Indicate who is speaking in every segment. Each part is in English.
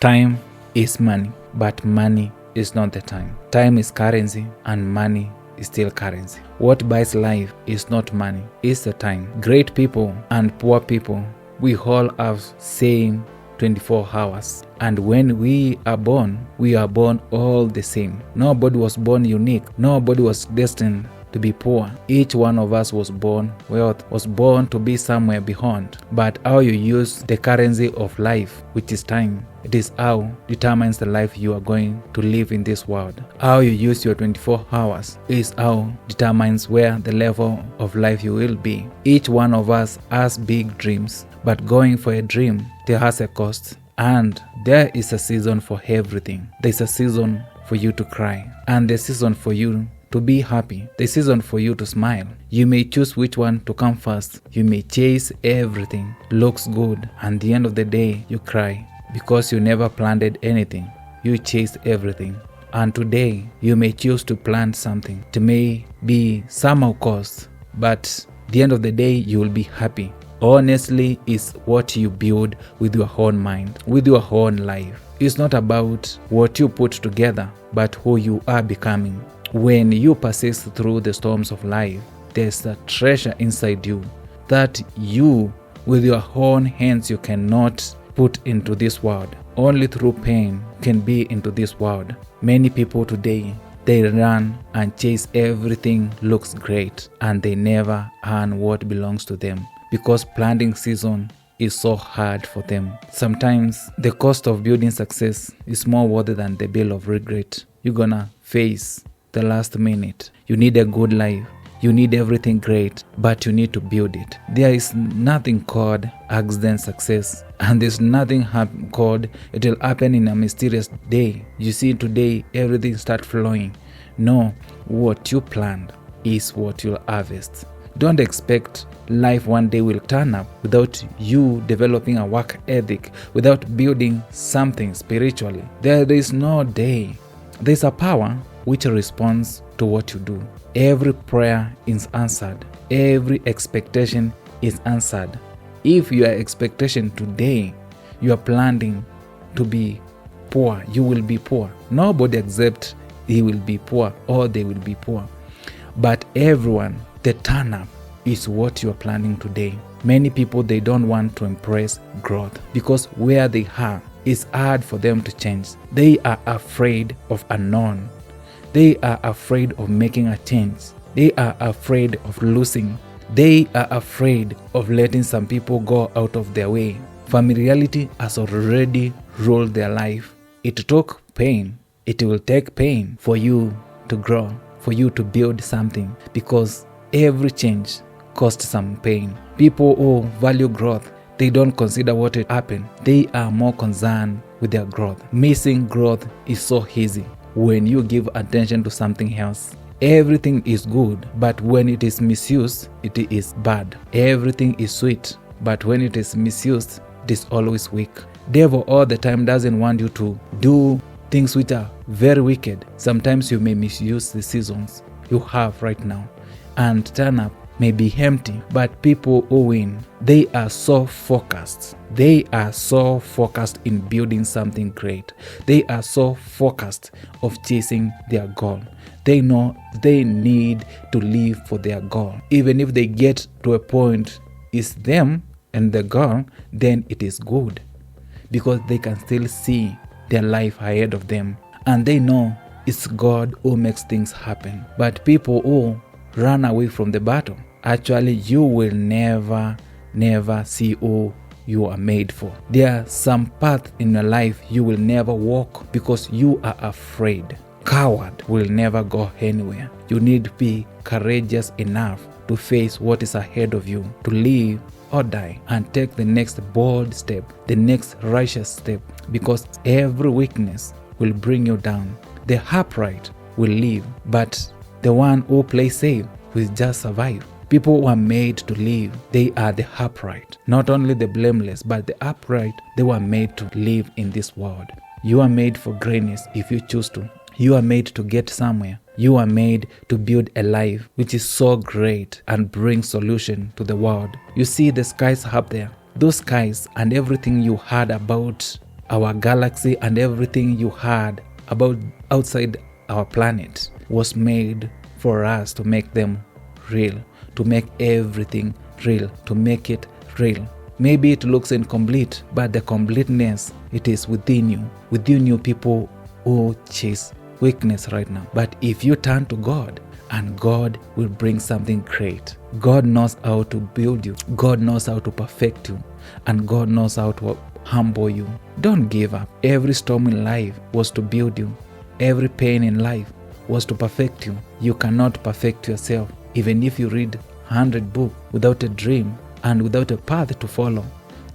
Speaker 1: Time is money, but money is not the time. Time is currency and money is still currency. What buys life is not money, it's the time. Great people and poor people, we all have same 24 hours. And when we are born all the same. Nobody was born unique. Nobody was destined to be poor. Each one of us was born wealth, was born to be somewhere beyond. But how you use the currency of life, which is time, it is how determines the life you are going to live in this world. How you use your 24 hours is how determines where the level of life you will be. Each one of us has big dreams, but going for a dream, there has a cost. And there is a season for everything. There's a season for you to cry, and the season for you to be happy, the season for you to smile. You may choose which one to come first. You may chase everything, looks good, and at the end of the day, you cry because you never planted anything. You chased everything. And today, you may choose to plant something. It may be somehow cost, but at the end of the day, you will be happy. Honestly, is what you build with your own mind, with your own life. It's not about what you put together, but who you are becoming. When you persist through the storms of life, there's a treasure inside you that you, with your own hands, you cannot put into this world. Only through pain can be into this world. Many people today, they run and chase everything looks great, and they never earn what belongs to them because planting season is so hard for them. Sometimes the cost of building success is more worthy than the bill of regret. You're gonna face the last minute. You need a good life. You need everything great, but you need to build it. There is nothing called accident success, and there's nothing called it will happen in a mysterious day. You see, today everything start flowing. No, what you planned is what you'll harvest. Don't expect life one day will turn up without you developing a work ethic, without building something spiritually. There is no day. There's a power which responds to what you do. Every prayer is answered. Every expectation is answered. If your expectation today, you are planning to be poor, you will be poor. Nobody accepts he will be poor or they will be poor. But everyone, the turn up is what you are planning today. Many people, they don't want to embrace growth because where they are, it's hard for them to change. They are afraid of unknown. They are afraid of making a change. They are afraid of losing. They are afraid of letting some people go out of their way. Familiarity has already ruled their life. It took pain. It will take pain for you to grow, for you to build something, because every change costs some pain. People who value growth, they don't consider what will happen. They are more concerned with their growth. Missing growth is so easy. When you give attention to something else, everything is good, but when it is misused, it is bad. Everything is sweet, but when it is misused, it is always weak. Devil all the time doesn't want you to do things which are very wicked. Sometimes you may misuse the seasons you have right now, and turn up may be empty, but people who win, they are so focused. They are so focused in building something great. They are so focused of chasing their goal. They know they need to live for their goal. Even if they get to a point, it's them and the goal, then it is good because they can still see their life ahead of them. And they know it's God who makes things happen. But people who run away from the battle, actually you will never see who you are made for. There are some paths in your life you will never walk because you are afraid. Coward will never go anywhere. You need to be courageous enough to face what is ahead of you, to live or die, and take the next bold step, the next righteous step, because every weakness will bring you down. The upright will live, but the one who plays safe will just survive. People who are made to live, they are the upright. Not only the blameless, but the upright, they were made to live in this world. You are made for greatness if you choose to. You are made to get somewhere. You are made to build a life which is so great and bring solution to the world. You see the skies up there. Those skies and everything you heard about Our galaxy and everything you heard about outside our planet was made for us to make them real, to make everything real, to make it real. Maybe it looks incomplete, but the completeness, it is within you. Within you, people who chase weakness right now. But if you turn to God, and God will bring something great. God knows how to build you. God knows how to perfect you. And God knows how to humble you. Don't give up. Every storm in life was to build you. Every pain in life was to perfect you. You cannot perfect yourself. Even if you read 100 books without a dream and without a path to follow,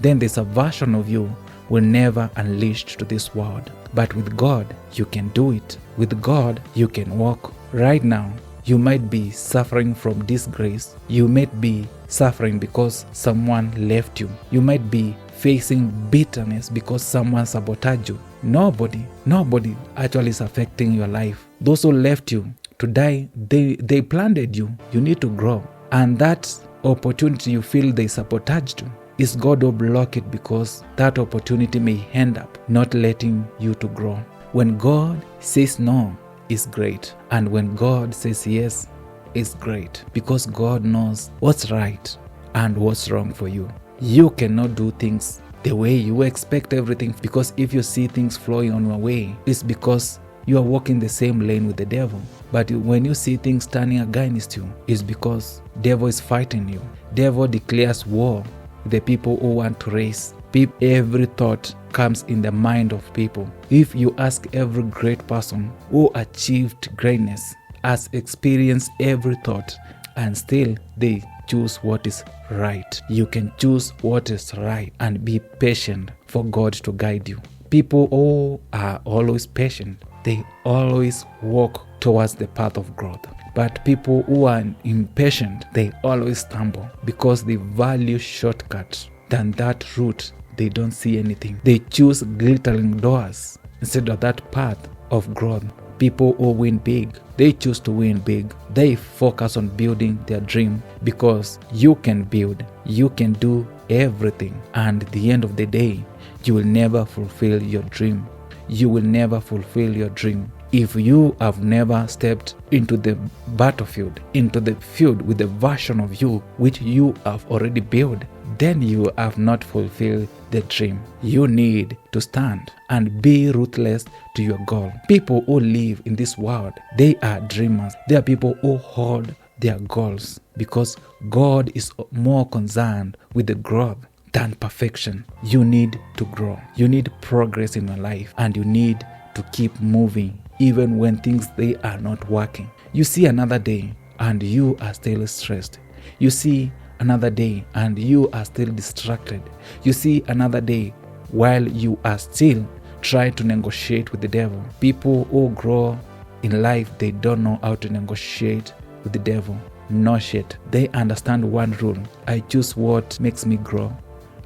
Speaker 1: then there's a version of you will never unleashed to this world. But with God, you can do it. With God, you can walk. Right now, you might be suffering from disgrace. You might be suffering because someone left you. You might be facing bitterness because someone sabotaged you. Nobody actually is affecting your life. Those who left you to die, they planted you. You need to grow. And that opportunity you feel they sabotaged you, is God will block it because that opportunity may end up not letting you to grow. When God says no, it's great. And when God says yes, it's great. Because God knows what's right and what's wrong for you. You cannot do things the way you expect everything, because if you see things flowing on your way, it's because you are walking the same lane with the devil. But when you see things turning against you, it's because devil is fighting you. Devil declares war with the people who want to race. Every thought comes in the mind of people. If you ask every great person who achieved greatness, has experienced every thought, and still they choose what is right. You can choose what is right and be patient for God to guide you. People who are always patient, they always walk towards the path of growth. But people who are impatient, they always stumble because they value shortcuts than that route. They don't see anything. They choose glittering doors instead of that path of growth. People who win big, they choose to win big. They focus on building their dream, because you can build, you can do everything. And at the end of the day, you will never fulfill your dream. You will never fulfill your dream if you have never stepped into the battlefield, into the field with the version of you which you have already built. Then you have not fulfilled the dream. You need to stand and be ruthless to your goal. People who live in this world, they are dreamers. They are people who hold their goals, because God is more concerned with the growth than perfection. You need to grow. You need progress in your life, and you need to keep moving even when things they are not working. You see another day and you are still stressed. You see another day and you are still distracted. You see another day while you are still trying to negotiate with the devil. People who grow in life, they don't know how to negotiate with the devil. Not yet. They understand one rule: I choose what makes me grow,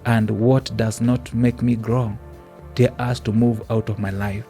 Speaker 1: and what does not make me grow, they ask to move out of my life.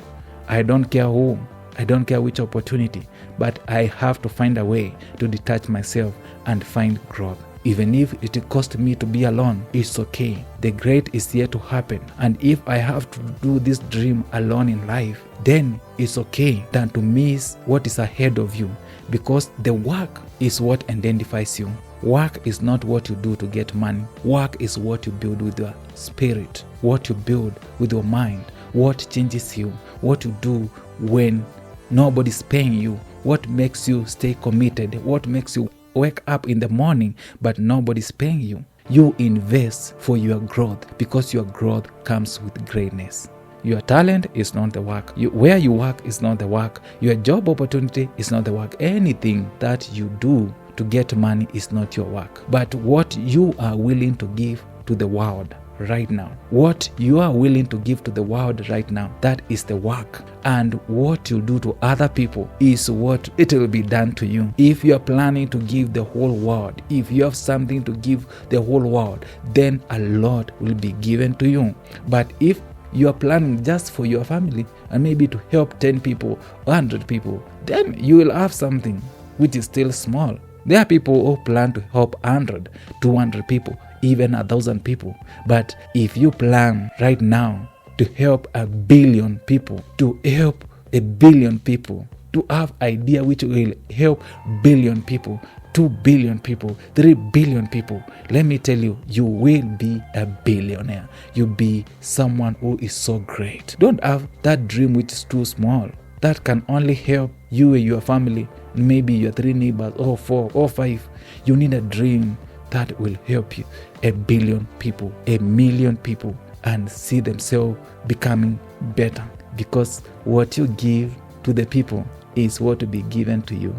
Speaker 1: I don't care who, I don't care which opportunity, but I have to find a way to detach myself and find growth. Even if it costs me to be alone, it's okay. The great is yet to happen. And if I have to do this dream alone in life, then it's okay than to miss what is ahead of you, because the work is what identifies you. Work is not what you do to get money. Work is what you build with your spirit, what you build with your mind, what changes you, what you do when nobody's paying you, what makes you stay committed, what makes you wake up in the morning but nobody's paying you. You invest for your growth, because your growth comes with greatness. Your talent is not the work. Where you work is not the work. Your job opportunity is not the work. Anything that you do to get money is not your work. But what you are willing to give to the world right now, what you are willing to give to the world right now, that is the work. And what you do to other people is what it will be done to you. If you are planning to give the whole world, if you have something to give the whole world, then a lot will be given to you. But if you are planning just for your family and maybe to help 10 people, 100 people, then you will have something which is still small. There are people who plan to help 100, 200 people, even 1,000 people. But if you plan right now to help 1 billion people, to help 1 billion people, to have idea which will help billion people, 2 billion people, 3 billion people. Let me tell you, you will be a billionaire. You'll be someone who is so great. Don't have that dream which is too small. That can only help you and your family, maybe your 3 neighbors or 4 or 5. You need a dream that will help you 1 billion people, 1 million people, and see themselves becoming better. Because what you give to the people is what will be given to you.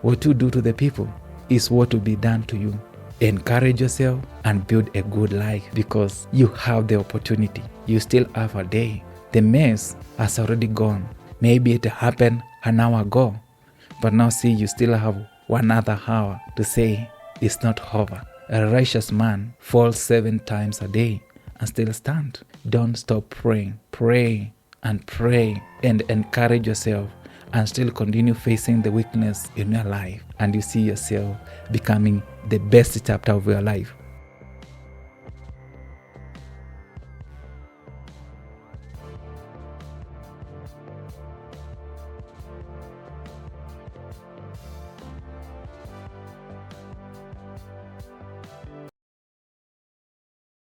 Speaker 1: What you do to the people is what will be done to you. Encourage yourself and build a good life because you have the opportunity. You still have a day. The mess has already gone. Maybe it happened an hour ago, but now see, you still have 1 other hour to say it's not over. A righteous man falls 7 times a day and still stand. Don't stop praying. Pray and pray and encourage yourself and still continue facing the weakness in your life, and you see yourself becoming the best chapter of your life.